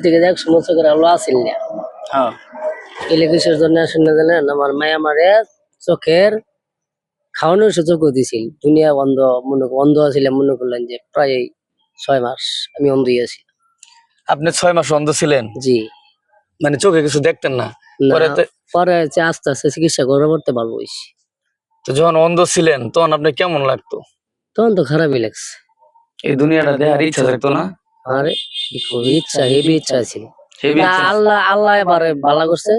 ঠিক আছে 100 বছর করে আলো আসিল না হ্যাঁ এলে কিসের জন্য আসেন না জানেন আমার মায়া মারে চোখের খাওয়ানোর সুযোগ দিছিল দুনিয়া অন্ধ ছিল মনে করলেন যে প্রায় 6 মাস আমি অন্ধই আছি। আপনি 6 মাস অন্ধ ছিলেন? জি। মানে চোখে কিছু দেখতেন না? না পরে আস্তে আস্তে চিকিৎসা করে করতে ভালো হয়েছি। তো যখন অন্ধ ছিলেন তখন আপনি কেমন লাগতো? তখন তো খারাপই লাগছে। এই দুনিয়াটা দেখার ইচ্ছা থাকতো না? আরে খুবই ইচ্ছা হেবি ইচ্ছা ছিল। আল্লাহ আল্লাহ এবারে ভালো করছে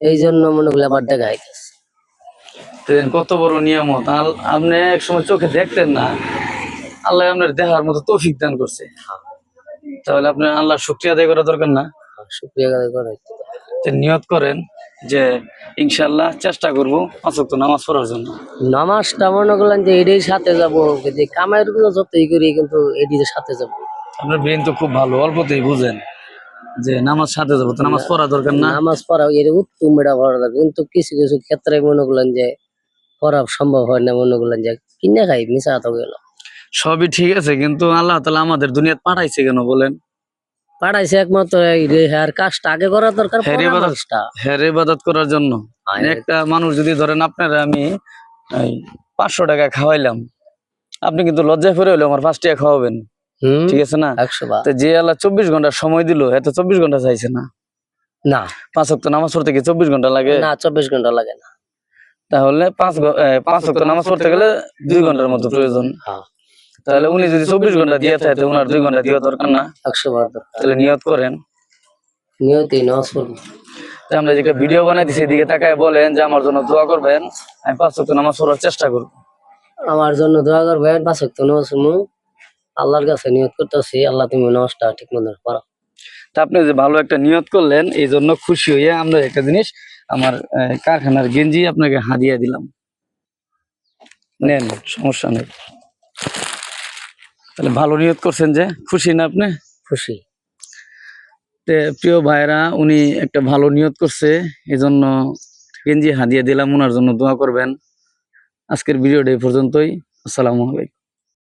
এই জন্য মনে করলে আবার দেখা হইতেছে। কত বড় নিয়ামত। আপনি এক সময় চোখে দেখতেন না, আল্লাহ আপনার দেখার মতো তৌফিক দান করছে। তাহলে আপনি আল্লাহর শুকরিয়া আদায় করা দরকার না? শুকরিয়া আদায় করা। নিয়ত করেন যে ইনশাআল্লাহ চেষ্টা করব 5 ওয়াক্ত নামাজ পড়ার জন্য। নামাজটা মনে করলেন যে এটাই সাথে যাবো, যে কামাইয়ের গুলো যতই করি কিন্তু এটির সাথে যাবো। আপনার ব্রেন তো খুব ভালো, অল্পতেই বুঝেন যে নামাজ সাথে যাবো, তো নামাজ পড়া দরকার না? নামাজ পড়া এর উত্তম এটা পড়া দরকার, কিন্তু কিছু কিছু ক্ষেত্রে মনে করলেন যে পড়া সম্ভব হয় না, মনে করলেন যে কিনে খাই মিশা তো গেল। সবই ঠিক আছে, কিন্তু আল্লাহ তাআলা আমাদের দুনিয়াতে পাঠাইছে কেন বলেন? পাঠাইছে একমাত্র এই কাজটা আগে করা দরকার, হের ইবাদত করার জন্য। একটা মানুষ যদি ধরেন আপনারা আমি 500 টাকা খাওয়াইলাম, আপনি কিন্তু লজ্জায় পড়ে হইলো আমার 5 টাকা খাওয়াবেন, ঠিক আছে না? তো যে আল্লাহ 24 ঘন্টা সময় দিল, এত 24 ঘন্টা চাইছে না। না 5 ওয়াক্ত নামাজ পড়তে কি 24 ঘন্টা লাগে? না 24 ঘন্টা লাগে না। তাহলে 5 ওয়াক্ত নামাজ পড়তে গেলে 2 ঘন্টার মতো প্রয়োজন। তাহলে উনি যদি 24 ঘন্টা দিয়ে থাকে, ওনার 2 ঘন্টা দেওয়া দরকার না? 100 বার দরকার। তাহলে নিয়ত করেন, নিয়তই নামাজ পড়ব। আমরা যে ভিডিও বানাই দিছি এদিকে তাকায় বলেন যে আমার জন্য দোয়া করবেন, আমি 5 ওয়াক্ত নামাজ পড়ার চেষ্টা করব। আমার জন্য দোয়া করবেন, 5 ওয়াক্ত নামাজ পড়ব। আল্লাহর কাছে নিয়ত করতেছি, আল্লাহ তুমি নামাজটা ঠিক মতো পড়াও। তা আপনি যে ভালো একটা নিয়ত করলেন, এই জন্য খুশি হইয়া আমরা একটা জিনিস আমার কারখানার গেঞ্জি আপনাকে হাদিয়া দিলাম, নেন, সমস্যা নেই। তাহলে ভালো নিয়ত করছেন, যে খুশি না আপনি? খুশি। প্রিয় ভাইরা, উনি একটা ভালো নিয়ত করছে, এই জন্য গেঞ্জি হাদিয়া দিলাম, ওনার জন্য দোয়া করবেন। আজকের ভিডিওটা এই পর্যন্তই। আসসালামু আলাইকুম।